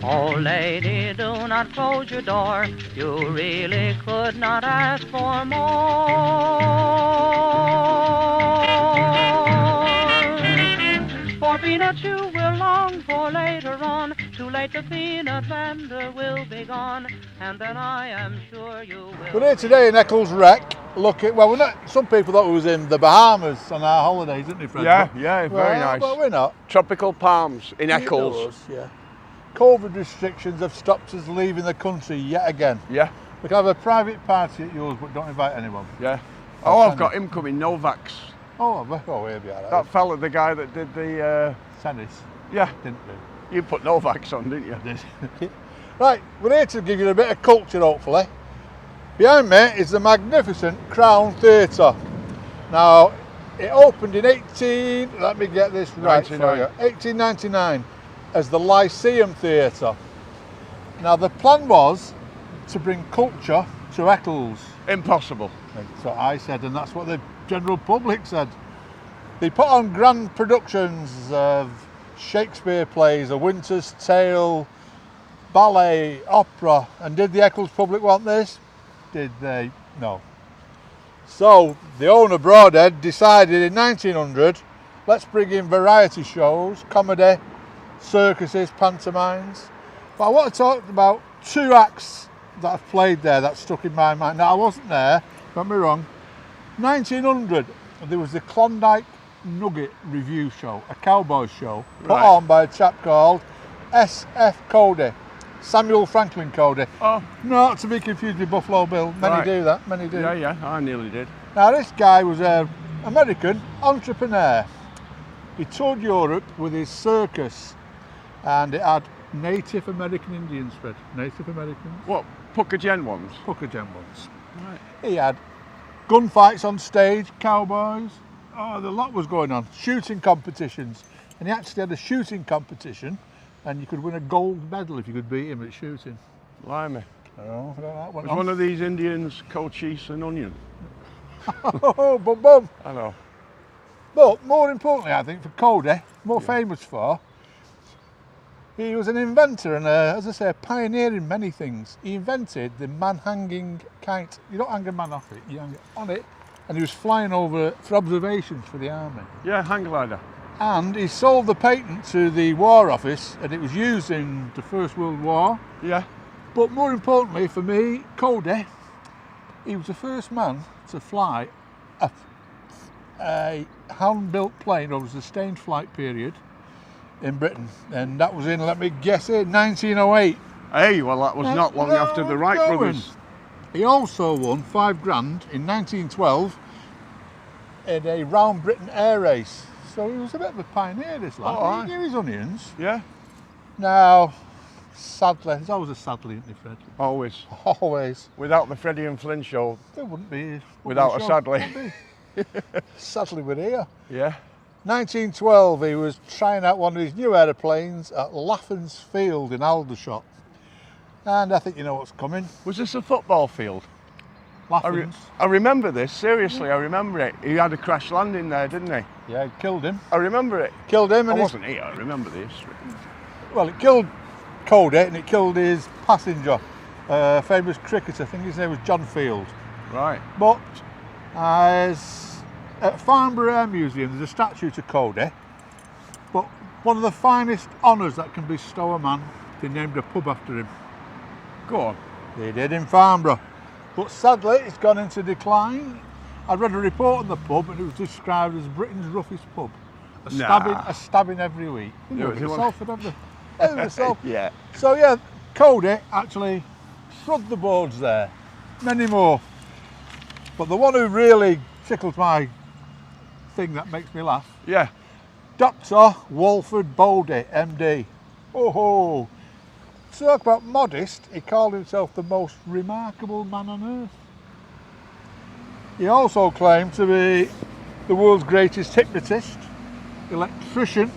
Oh, lady, do not close your door. You really could not ask for more. For peanuts you will long for later on. Too late, the peanut vendor will be gone. And then I am sure you will. We're here today in Eccles Wreck. Look at, well, we're not. Some people thought we was in the Bahamas on our holidays, didn't they, Fred? Yeah, But, yeah, very nice. But we're not. Tropical palms in You Eccles. know us, yeah. COVID restrictions have stopped us leaving the country yet again. Yeah, We can have a private party at yours, but don't invite anyone. yeah. Oh, I've got him coming, Novaks. Oh, we'll be all right. That fella, the guy that did the, Tennis, yeah, didn't we? you put Novaks on, didn't you? Right, we're here to give you a bit of culture, hopefully. Behind me is the magnificent Crown Theatre. Now, it opened in 1899 as the Lyceum Theatre. Now, the plan was to bring culture to Eccles. Impossible. That's what I said, and that's what the general public said. They put on grand productions of Shakespeare plays, A Winter's Tale, ballet, opera, and did the Eccles public want this? Did they? No. So the owner, Broadhead, decided in 1900, let's bring in variety shows, comedy, circuses, pantomimes. But I want to talk about two acts that I've played there that stuck in my mind. Now, I wasn't there, don't get me wrong. 1900, there was the Klondike Nugget Review Show, a cowboy show, put on by a chap called S.F. Cody, Samuel Franklin Cody. Oh. Not to be confused with Buffalo Bill. Many do that, many do. Yeah, yeah, I nearly did. Now, this guy was an American entrepreneur. He toured Europe with his circus, and it had Native American Indians, Fred. Native Americans. What, Puckagen ones? Puckagen ones. Right. He had gunfights on stage, cowboys. Oh, the lot was going on. Shooting competitions. And he actually had a shooting competition, and you could win a gold medal if you could beat him at shooting. Blimey. I don't know that went Was on. one of these Indians cochise and onion? Oh, bum bum. I know. But more importantly, I think, for Cody, more famous for, he was an inventor and, as I say, a pioneer in many things. He invented the man-hanging kite. You don't hang a man off it, you hang it on it, and he was flying over for observations for the army. Yeah, hang glider. And he sold the patent to the War Office, and it was used in the First World War. Yeah. But more importantly for me, Cody, he was the first man to fly a hand-built plane over the sustained flight period in Britain, and that was in, let me guess it, 1908. Hey, well, that was not long after the Wright brothers. He also won £5 grand in 1912 in a round Britain air race. So he was a bit of a pioneer, this lad. Oh, he knew his onions. Yeah, Now, sadly, there's always a sadly, isn't there, Fred? always. Always. Without the Freddie and Flynn show. There wouldn't be. Without a show, sadly. would be. Sadly, we're here. Yeah. 1912, he was trying out one of his new aeroplanes at Laffans Field in Aldershot. And I think you know what's coming. Was this a football field? Laffans. I remember this, seriously, I remember it. He had a crash landing there, didn't he? Yeah, it killed him. I remember it. Killed him. I And wasn't here, I remember this. well, it killed Cody and it killed his passenger, famous cricketer. I think his name was John Field. Right. But at Farnborough Air Museum, there's a statue to Cody. But one of the finest honours that can bestow a man, they named a pub after him. Go on. They did in Farnborough. But sadly, it's gone into decline. I read a report on the pub and it was described as Britain's roughest pub. A stabbing every week. Yeah, Look at Salford, haven't they? Yeah. So yeah, Cody actually shrugged the boards there. Many more. But the one who really tickled my thing that makes me laugh, Yeah. Dr. Walford Bodie, MD. Oh ho! Talk about modest, he called himself the most remarkable man on earth. He also claimed to be the world's greatest hypnotist, electrician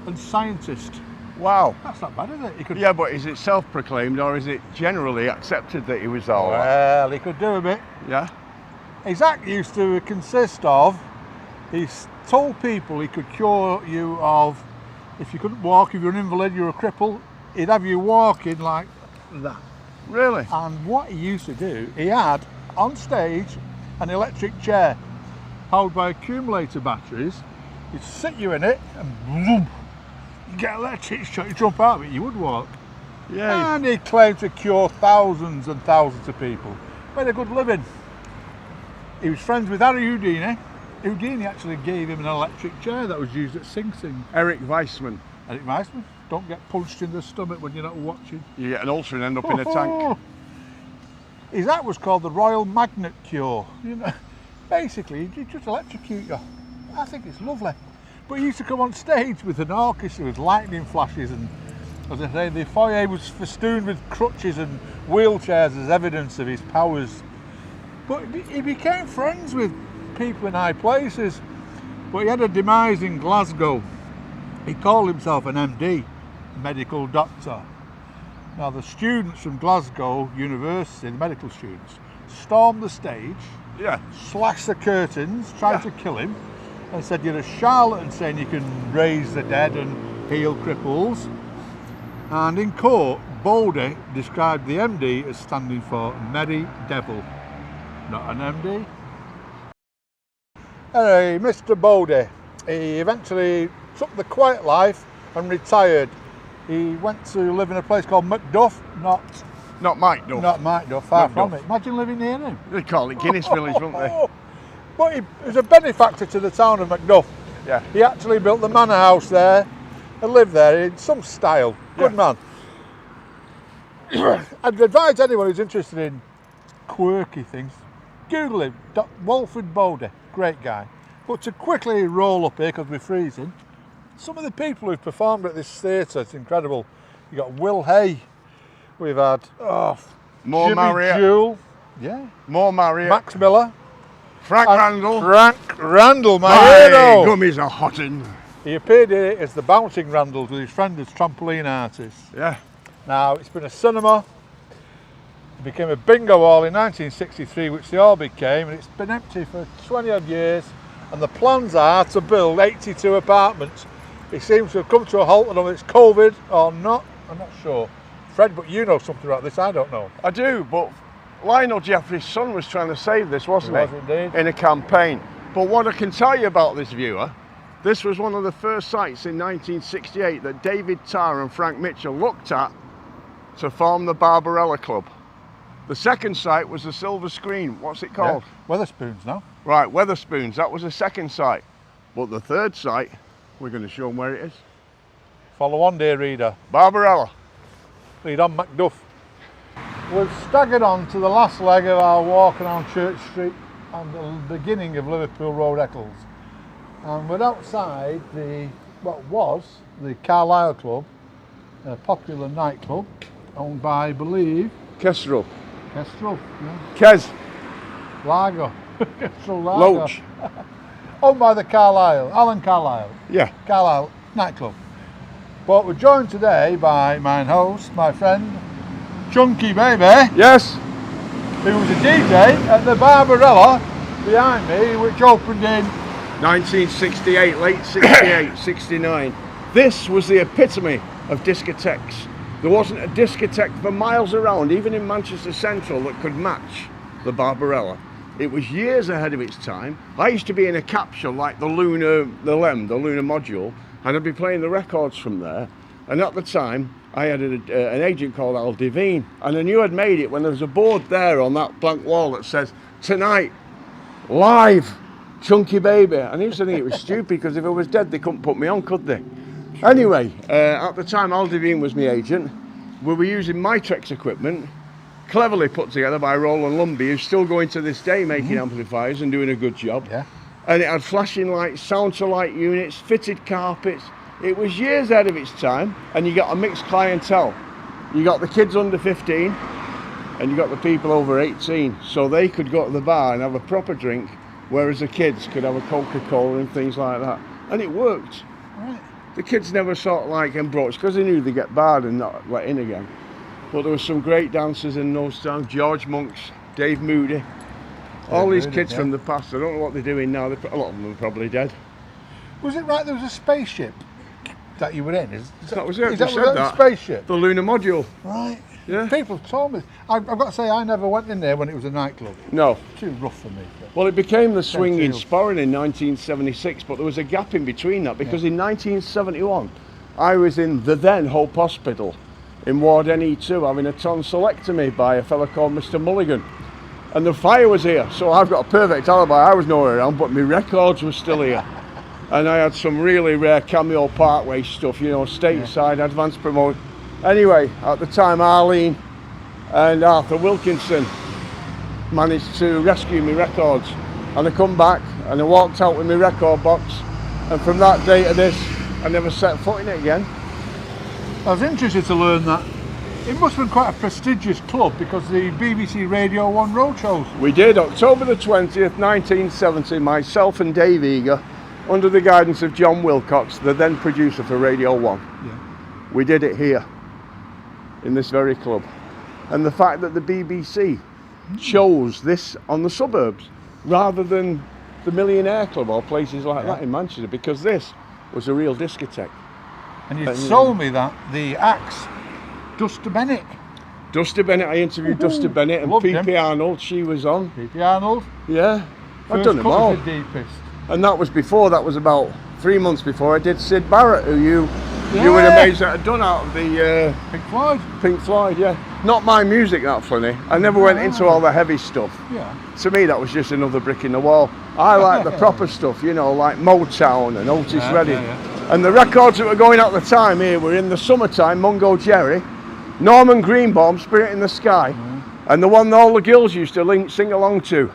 and scientist. Wow. That's not bad, is it? He could, Yeah, but is it self-proclaimed or is it generally accepted that he was all that? well, he could do a bit. Yeah. His act used to consist of, he told people he could cure you of, if you couldn't walk, if you're an invalid, you're a cripple, he'd have you walking like that. Really? And what he used to do, he had on stage an electric chair powered by accumulator batteries. He'd sit you in it and boom, you get electric shock, you jump out of it, you would walk. Yeah. And he claimed to cure thousands and thousands of people. Made a good living. He was friends with Harry Houdini. Houdini actually gave him an electric chair that was used at Sing Sing. Eric Weissman. Eric Weissman, don't get punched in the stomach when you're not watching. You get an ulcer and end up in a tank. His act was called the Royal Magnet Cure. You know, basically, he just electrocute you. I think it's lovely. But he used to come on stage with an orchestra with lightning flashes, and as I say, the foyer was festooned with crutches and wheelchairs as evidence of his powers. But he became friends with people in high places. But he had a demise in Glasgow. He called himself an MD, medical doctor. Now the students from Glasgow University, the medical students, stormed the stage, Yeah. slashed the curtains, tried to kill him, and said, "You're a charlatan saying you can raise the dead and heal cripples." And in court, Bodie described the MD as standing for Merry Devil, not an MD. Anyway, Mr. Bodie, he eventually took the quiet life and retired. He went to live in a place called Macduff, not Mike Duff. Not Macduff, far from Macduff. it. Imagine living near him. They call it Guinness Village, wouldn't they? But he was a benefactor to the town of Macduff. Yeah. He actually built the manor house there and lived there in some style. Good man. I'd advise anyone who's interested in quirky things, Google him, Walford Bodie, great guy. But to quickly roll up here, because we're freezing, some of the people who've performed at this theatre, it's incredible. You've got Will Hay, we've had More Jimmy Marriott. Jewell, yeah, More Marriott. Max Miller, Frank and Randall. Frank Randall, my My hero. gummies are hottin'. He appeared here as the Bouncing Randalls with his friend as trampoline artist. Yeah. Now, it's been a cinema. It became a bingo hall in 1963, which they all became, and it's been empty for 20 odd years. And the plans are to build 82 apartments. It seems to have come to a halt. I don't know if it's COVID or not. I'm not sure. Fred, but you know something about this. I don't know. I do, but Lionel Jeffrey's son was trying to save this, wasn't he? He was indeed. In a campaign. But what I can tell you about this viewer, this was one of the first sites in 1968 that David Tarr and Frank Mitchell looked at to form the Barbarella Club. The second site was the Silver Screen. What's it called? Yeah. Weatherspoons now. Right, Weatherspoons. That was the second site. But the third site, we're going to show them where it is. Follow on, dear reader. Barbarella. Lead on, Macduff. We've staggered on to the last leg of our walk around Church Street and the beginning of Liverpool Road, Eccles. And we're outside what was the Carlisle Club, a popular nightclub owned by, I believe, Kestrel. Kestrel, yeah. Kes. Lager. Kestrel Lager. Loach. Owned by the Carlisle, Alan Carlisle. Yeah. Carlisle nightclub. But we're joined today by my host, my friend, Chunky Baby, Yes. who was a DJ at the Barbarella behind me, which opened in 1968, late 68, 69. This was the epitome of discotheques. There wasn't a discotheque for miles around, even in Manchester Central, that could match the Barbarella. It was years ahead of its time. I used to be in a capsule like the lunar module, and I'd be playing the records from there. And at the time, I had an agent called Al Devine, and I knew I'd made it when there was a board there on that blank wall that says, "Tonight, live, Chunky Baby." And I used to think it was stupid, because if I was dead, they couldn't put me on, could they? Anyway, at the time, Al Devine was my agent. We were using Mitrex equipment, cleverly put together by Roland Lumby, who's still going to this day making amplifiers and doing a good job. Yeah. And it had flashing lights, sound to light units, fitted carpets. It was years ahead of its time, and you got a mixed clientele. You got the kids under 15, and you got the people over 18, so they could go to the bar and have a proper drink, whereas the kids could have a Coca-Cola and things like that. And it worked. Right. The kids never sort of like embroached, because they knew they'd get barred and not let in again. But there were some great dancers in those times. George Monks, Dave Moody, all these Moody, kids yeah. from the past. I don't know what they're doing now. A lot of them are probably dead. Was it right there was a spaceship that you were in? That was it. Is that We was said that that. spaceship? The lunar module. Right. Yeah. People told me. I've got to say, I never went in there when it was a nightclub. No. Too rough for me. Well, it became the swinging Genteel. sporran in 1976, but there was a gap in between that because in 1971, I was in the then Hope Hospital in Ward NE2 having a tonsillectomy by a fellow called Mr. Mulligan. And the fire was here, so I've got a perfect alibi. I was nowhere around, but my records were still here. And I had some really rare Cameo Parkway stuff, you know, stateside, advanced promote. Anyway, at the time, Arlene and Arthur Wilkinson managed to rescue me records. And I come back and I walked out with my record box. And from that day to this, I never set foot in it again. I was interested to learn that it must have been quite a prestigious club because the BBC Radio 1 roadshows. We did, October the 20th, 1970, myself and Dave Eager, under the guidance of John Wilcox, the then producer for Radio 1. Yeah. We did it here, in this very club. And the fact that the BBC chose this on the suburbs rather than the Millionaire Club or places like that in Manchester, because this was a real discotheque. And you told me that the acts, Duster Bennett. Duster Bennett, I interviewed Duster Bennett, and P.P. Arnold, she was on. P.P. Arnold. Yeah, I've First done them all. The deepest. And that was before, that was about 3 months before I did Sid Barrett, who you were amazed that I'd done out of the Pink Floyd. Pink Floyd, yeah. Not my music that funny. I never went into all the heavy stuff. Yeah. To me, that was just another brick in the wall. I like the proper stuff, you know, like Motown and Otis Redding. And the records that were going out at the time here were in the summertime, Mungo Jerry, Norman Greenbaum, Spirit in the Sky, and the one that all the girls used to sing along to,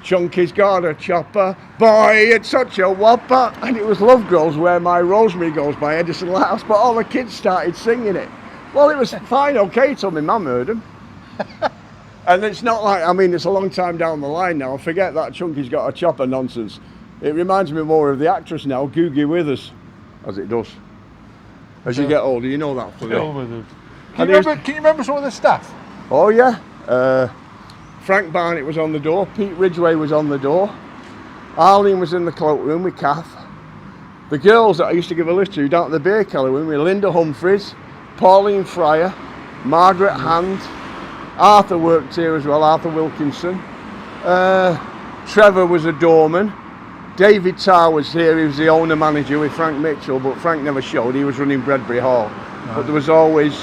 Chunky's got a chopper, boy, it's such a whopper. And it was Love Grows Where My Rosemary Goes by Edison Lighthouse, but all the kids started singing it. Well, it was fine, okay, till my mum heard them. And it's not like, I mean, it's a long time down the line now. Forget that Chunky's got a chopper nonsense. It reminds me more of the actress now, Googie Withers, as it does. As you get older, you know that. Bill Withers. Can you remember some of the staff? Oh yeah. Frank Barnett was on the door. Pete Ridgway was on the door. Arlene was in the cloakroom with Kath. The girls that I used to give a lift to down at the beer cellar room were Linda Humphreys, Pauline Fryer, Margaret Hand. Arthur worked here as well, Arthur Wilkinson. Trevor was a doorman. David Tarr was here, he was the owner manager with Frank Mitchell, but Frank never showed, he was running Bredbury Hall. But there was always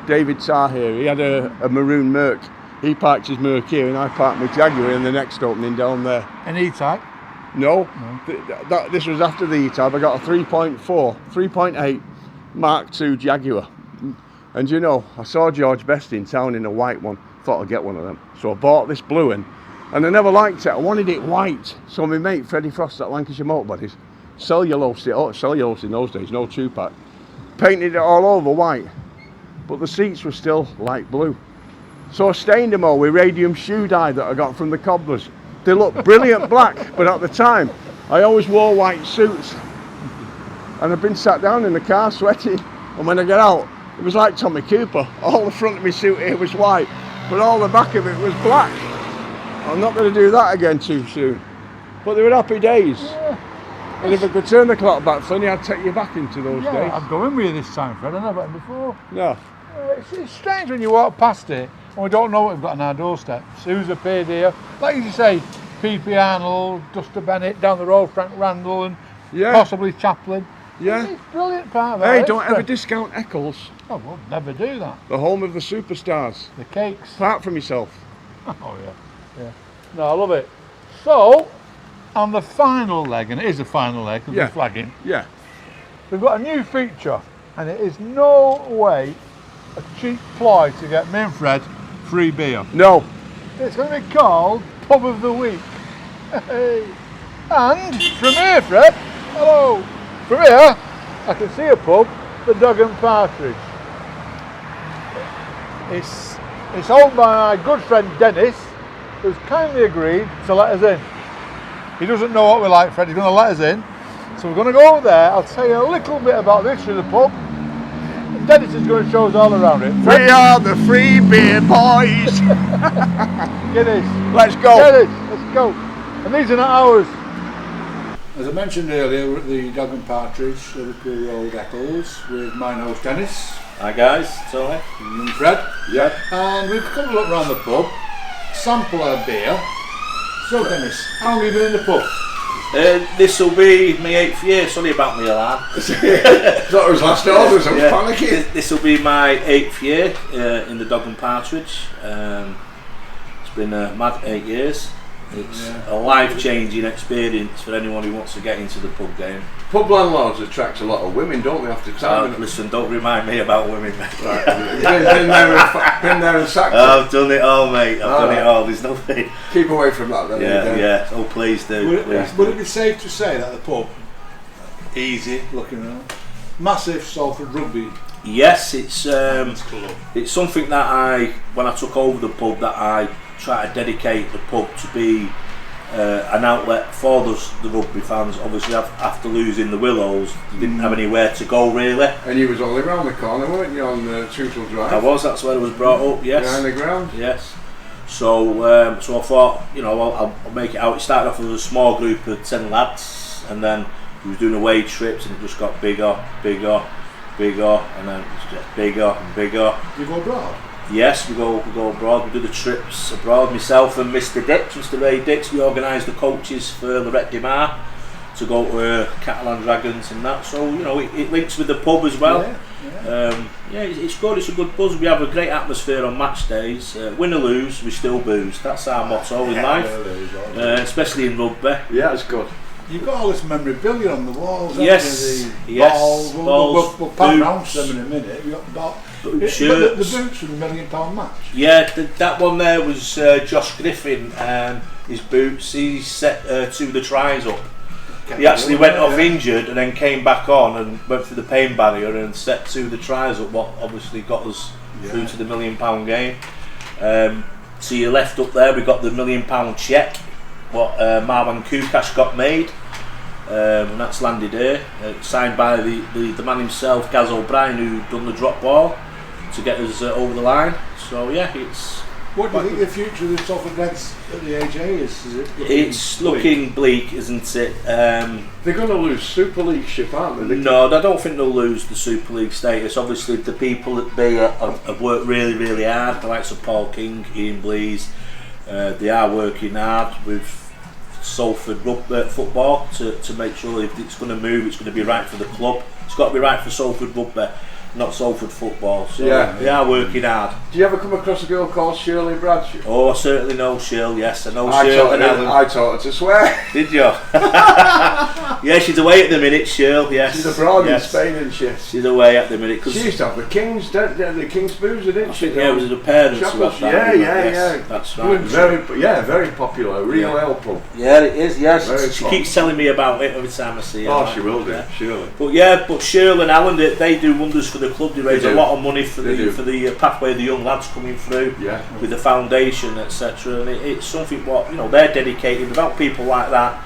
David Tarr here. He had a maroon Merc. He parked his Merc here and I parked my Jaguar in the next opening down there. An E-Type? No. This was after the E-Type. I got a 3.8 Mark II Jaguar. And you know, I saw George Best in town in a white one. Thought I'd get one of them. So I bought this blue one. And I never liked it. I wanted it white. So my mate, Freddie Frost at Lancashire Motor Bodies, cellulose in those days, no 2-pack. Painted it all over white. But the seats were still light blue. So I stained them all with radium shoe dye that I got from the cobblers. They look brilliant black, but at the time, I always wore white suits. And I've been sat down in the car sweating. And when I get out, it was like Tommy Cooper. All the front of my suit here was white, but all the back of it was black. I'm not going to do that again too soon. But they were happy days. Yeah. And if I could turn the clock back, Flynny, I'd take you back into those days. I'm going with you this time, Fred. I've never been before. No. It's strange when you walk past it and we don't know what we've got on our doorstep. Sue's appeared here. Like you say, P.P. Arnold, Duster Bennett, down the road, Frank Randall, and possibly Chaplin. Yeah. It's a brilliant part of Hey, our don't history. ever discount Eccles. Oh, we'll never do that. The home of the superstars. The cakes. Apart from yourself. Oh, yeah. No, I love it. So, on the final leg, and it is the final leg because we're flagging, we've got a new feature, and it is no way a cheap ploy to get me and Fred free beer. No. It's going to be called Pub of the Week. And from here, Fred, hello. From here, I can see a pub, the Dog and Partridge. It's owned by my good friend Dennis, who's kindly agreed to let us in. He doesn't know what we like, Fred, he's going to let us in. So we're going to go over there, I'll tell you a little bit about the history of the pub. Dennis is going to show us all around it. We are the free beer boys. Guinness. Let's go. Dennis, let's go. And these are not ours. As I mentioned earlier, we're at the Dog and Partridge, Liverpool Road, Eccles, with my host Dennis. Hi guys, Tony. And Fred. Yeah. And we've come to look around the pub, sample our beer. So Dennis, how long have you been in the pub? This will be my 8th year, sorry about me alarm. Thought it was last orders, I was panicking. This will be my 8th year in the Dog and Partridge. It's been a mad 8 years. It's a life-changing experience for anyone who wants to get into the pub game. Pub landlords attract a lot of women, don't they, after time? Listen, don't remind me about women, mate. Right. been there and sacked I've done it all, mate. I've done it all. There's nothing. Keep away from that then. Yeah. Oh, please do. Would it be safe to say that the pub, easy looking around, massive Salford rugby? Yes, it's something that when I took over the pub, that I try to dedicate the pub to be an outlet for the rugby fans. Obviously, after losing the Willows, you didn't have anywhere to go really. And you was only round the corner, weren't you, on the Tootle Drive? I was. That's where I was brought up. Yes. Behind the ground. Yes. So I thought, I'll make it out. It started off as a small group of 10 lads, and then we was doing away trips, and it just got bigger, and then it's just bigger and bigger. You go abroad? Yes, we go abroad. We do the trips abroad. Myself and Mr. Ray Dix, we organise the coaches for Lorette de Mar to go to Catalan Dragons and that. So it links with the pub as well. It's good. It's a good buzz. We have a great atmosphere on match days. Win or lose, we still booze. That's our motto in life, especially in rugby. Yeah, it's good. You've got all this memorabilia on the walls. Yes, balls. We'll pan round boots. them in a minute. You've got Shirts. the boots for the £1 million match. Yeah, that one there was Josh Griffin. His boots. He set 2 of the tries up. He actually went off injured and then came back on and went through the pain barrier and set 2 of the tries up. What obviously got us through to the £1 million game. To your left up there, we got the £1 million cheque. What Marwan Kukash got made, and that's landed here, signed by the man himself, Gaz O'Brien, who done the drop ball to get us over the line. So it's. What do you think the future of the Salford Reds at the AJ is? It's looking bleak, isn't it? They're going to lose Super League ship, aren't they? No, I don't think they'll lose the Super League status. Obviously, the people at Bay have worked really, really hard. The likes of Paul King, Ian Blease, they are working hard with Salford football to make sure if it's going to move, it's going to be right for the club. It's got to be right for Salford rugby, not Salford football. So they are working hard. Do you ever come across a girl called Shirley Bradshaw? Oh, I certainly know Shirley. Yes, I know Shirley and Alan. I taught her to swear. Did you? Yeah, she's away at the minute, Shirley. Yes. She's abroad in Spain, isn't she? She's away at the minute. Cause she used to have the King's boozer, didn't she? Yeah, it was the parents who had that. Yeah. That's right. Very popular. Real ale pub. Yeah, it is. Yeah, she keeps telling me about it every time I see her. Oh, she will do. Surely. But Shirley and Alan, they do wonders for the club. They raise a lot of money for the pathway of the young lads coming through with the foundation, etc. And it's something they're dedicated. Without people like that,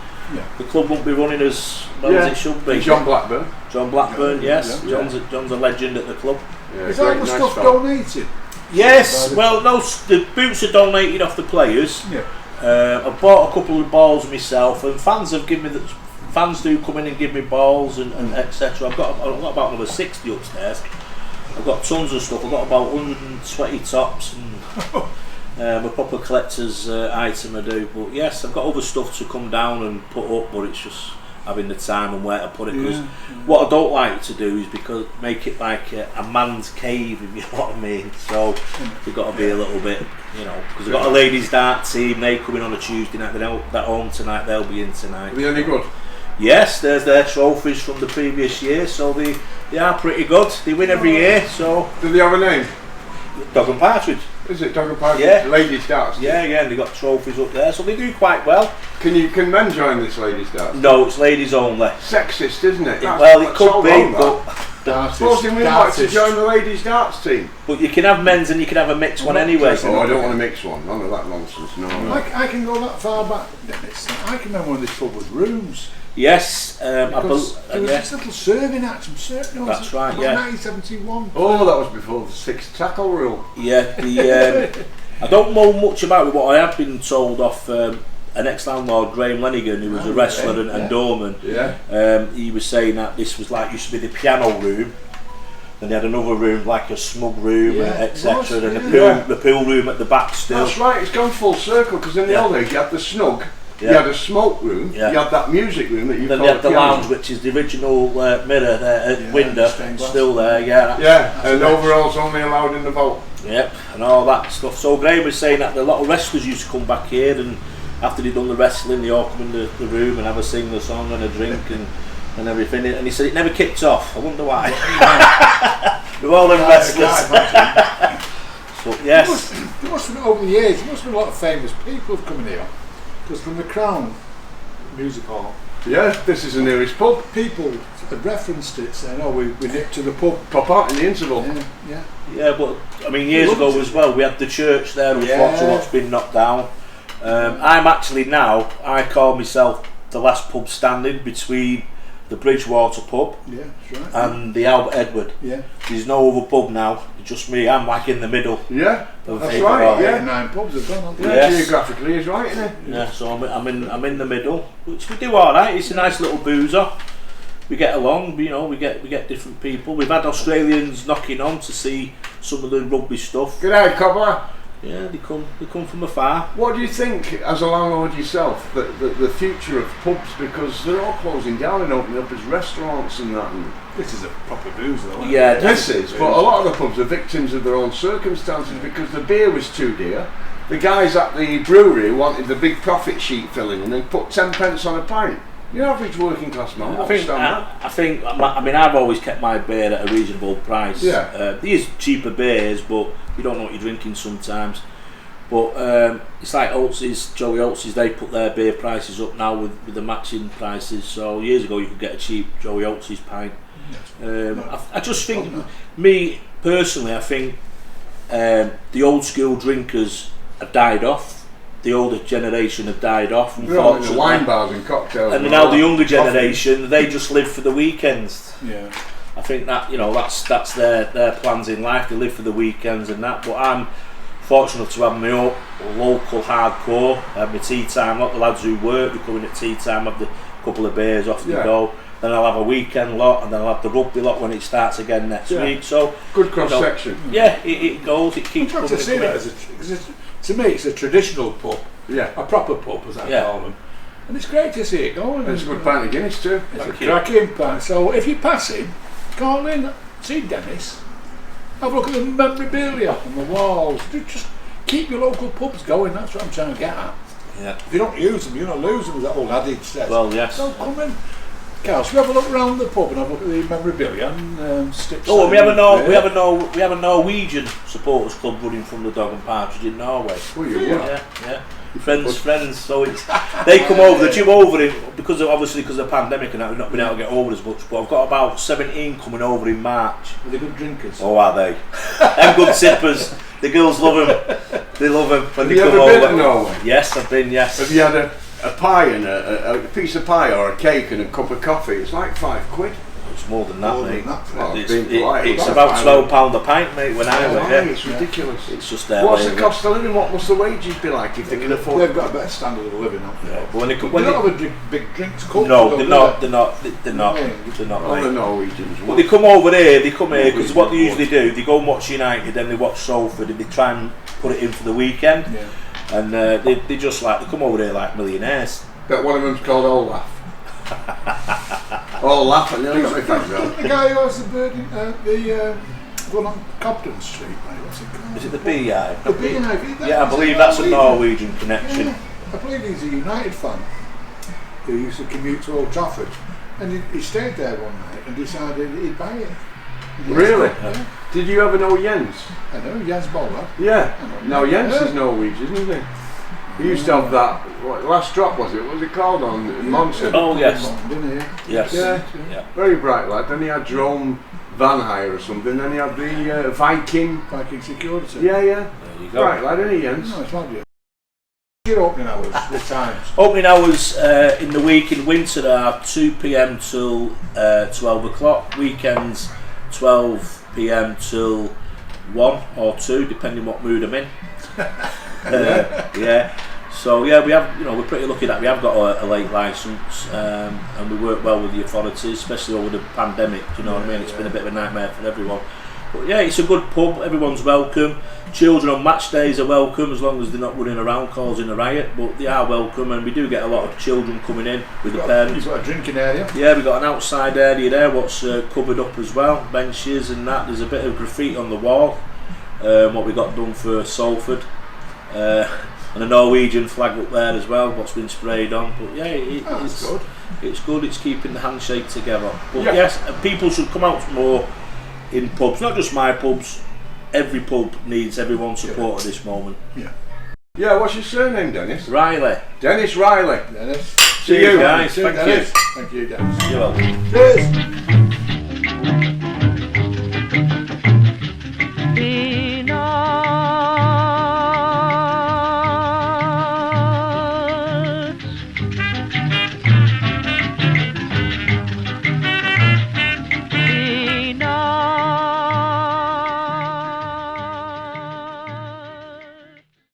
the club won't be running as well as it should be. And John Blackburn, yes. John's a legend at the club. Yeah, is all the stuff donated? Yes, well, no, the boots are donated off the players. I bought a couple of balls myself, and fans have given me fans do come in and give me balls and etc. I've got about another 60 upstairs. I've got tons of stuff. I've got about 120 tops and a proper collector's item I do. But yes, I've got other stuff to come down and put up, but it's just having the time and where to put it. Because what I don't like to do is make it like a man's cave, if you know what I mean. So we've got to be a little bit, because we've got a ladies' dart team. They come in on a Tuesday night. They're at home tonight. They'll be in tonight. Are they any good? Yes, there's their trophies from the previous year, so they are pretty good. They win every year. So do they have a name? Dog and Partridge. Is it Dog and Partridge? Yeah. Ladies' darts. Yeah, and they got trophies up there, so they do quite well. Can men join this ladies' darts? No, it's ladies only. Sexist, isn't it? It could be, but supposing we like to join the ladies' darts team. But you can have men's and you can have a mixed one anyway. Oh, I don't want to mix one. None of that nonsense. No. I can go that far back, Dennis. I can remember when this pub was rooms. Yes, there was this little serving act from certain. That's right. Yeah. 1971. Oh, that was before the 6 tackle rule. Yeah. I don't know much about it. What I have been told off an ex-landlord, Graham Lenigan, who was a wrestler and doorman. He was saying that this was like, used to be the piano room. Then they had another room, like a smug room, etc. And the pool room at the back still. That's right, it's gone full circle, because in the old days you had the snug, you had a smoke room, you had that music room that you then called they had the piano. lounge, which is the original mirror there, window, still there, and overalls only allowed in the vault. Yep, and all that stuff. So Graham was saying that a lot of wrestlers used to come back here, and after they'd done the wrestling, they all come in the room and have a sing a song and a drink and everything. And he said it never kicked off. I wonder why. With all them wrestlers. So, yes. There must have been, over the years, there must have been a lot of famous people who've come in here. Because from the Crown Music Hall, this is the nearest pub. people had referenced it, saying, "Oh, we nipped to the pub, Pop out in the interval. Yeah, but I mean, years ago as well, we had the church there, unfortunately, what's been knocked down. I'm actually now, I call myself the last pub standing between the Bridgewater pub and the Albert Edward. There's no other pub now, it's just me. I'm like in the middle. That's right. 9 pubs have gone, haven't they? Yes. Geographically is right, isn't it? Yeah, so I'm in the middle, which we do alright. It's a nice little boozer. We get along, you know, we get different people. We've had Australians knocking on to see some of the rugby stuff. G'day, cobbler. Yeah, they come from afar. What do you think, as a landlord yourself, the future of pubs, because they're all closing down and opening up as restaurants and that? And This is a proper boozer, though. Yeah, this is, but a lot of the pubs are victims of their own circumstances because the beer was too dear. The guys at the brewery wanted the big profit sheet filling in and put 10 pence on a pint. Your average working class man won't stand that. I mean, I've always kept my beer at a reasonable price. These cheaper beers, but you don't know what you're drinking sometimes. But it's like Oates's, Joey Oates's, they put their beer prices up now with the matching prices. So years ago you could get a cheap Joey Oates's pint. I just think, me personally, I think the old school drinkers have died off. The older generation have died off. They're all in the wine bars and cocktails. And now the younger generation, they just live for the weekends. I think that, you know, that's their plans in life. They live for the weekends and that. But I'm fortunate to have my own local hardcore. Have my tea time. A lot of the lads who work, they come in at tea time, have the couple of beers, off they go. Then I'll have a weekend lot, and then I'll have the rugby lot when it starts again next week. So good cross section. Yeah, it goes. It keeps. I'm trying to see that to me, it's a traditional pub. A proper pub, as I call them. And it's great to see it going. And it's a good pint of Guinness too. It's a cracking pint. So if you pass him, call in, see Dennis, have a look at the memorabilia on the walls. Just keep your local pubs going, that's what I'm trying to get at. If you don't use them, you're not losing, as that old adage says. Well, yes. So come in. Carl, should we have a look around the pub and have a look at the memorabilia and sticks? Oh, and we have a Norwegian supporters club running from the Dog and Partridge in Norway. Yeah. Friends. So it's they come over. The gym over in because of the pandemic and that, we've not been able to get over as much. But I've got about 17 coming over in March. Are they good drinkers? Oh, are they? Them good sippers. The girls love them. They love them when Have they you come ever over. been to Norway? Yes, I've been. Yes. Have you had a pie and a piece of pie or a cake and a cup of coffee? It's like £5. It's more than that, mate. It's about £12 a pint, mate. When I went, it's ridiculous. It's just there. What's the cost of living? What must the wages be like if they can afford? They've got a better standard of living, haven't they? Yeah, but when they don't have a big drinks culture. No, they're not. They're not. All the Norwegians. But they come over here. They come here because what they usually do, they go and watch United, then they watch Salford, and they try and put it in for the weekend. And they just like they come over here like millionaires. But one of them's called Olaf. Olaf, and nearly got my face on. The guy who has the bird in the one on Cobden Street, mate. What's it called? Is it the Beehive? The Beehive. Yeah, I believe that's a Norwegian connection. Yeah, I believe he's a United fan who used to commute to Old Trafford, and he stayed there one night and decided he'd buy it. Really? Did you ever know Jens? I know Jens Boller. Yeah. Now Jens is Norwegian, isn't he? He used to have that. What, Last Drop was it? What was it called on Monson? Oh yes. Yes. Yeah. Very bright lad. Then he had Jerome Van Hire or something. Then he had the Viking Security. Yeah. There you go. Right lad, isn't he, Jens? No, it's not you. Your opening hours, the times. Opening hours in the week in winter are 2 p.m. till 12 o'clock. Weekends 12 p.m. till 1 or 2, depending what mood I'm in. So yeah, we have, we're pretty lucky that we have got a late licence, and we work well with the authorities, especially over the pandemic. Do you know what I mean? It's been a bit of a nightmare for everyone. But yeah, it's a good pub. Everyone's welcome. Children on match days are welcome, as long as they're not running around causing a riot. But they are welcome, and we do get a lot of children coming in with the parents. You've got a drinking area. Yeah, we've got an outside area there, what's covered up as well, benches and that. There's a bit of graffiti on the wall, what we got done for Salford, and a Norwegian flag up there as well, what's been sprayed on. But yeah, it's good. It's good. It's keeping the handshake together. But yes, people should come out more in pubs, not just my pubs. Every pub needs everyone's support at this moment. Yeah, what's your surname, Dennis? Riley. Dennis Riley. Dennis. See you guys. Thank Dennis. Thank you, Dennis. You're welcome. Cheers.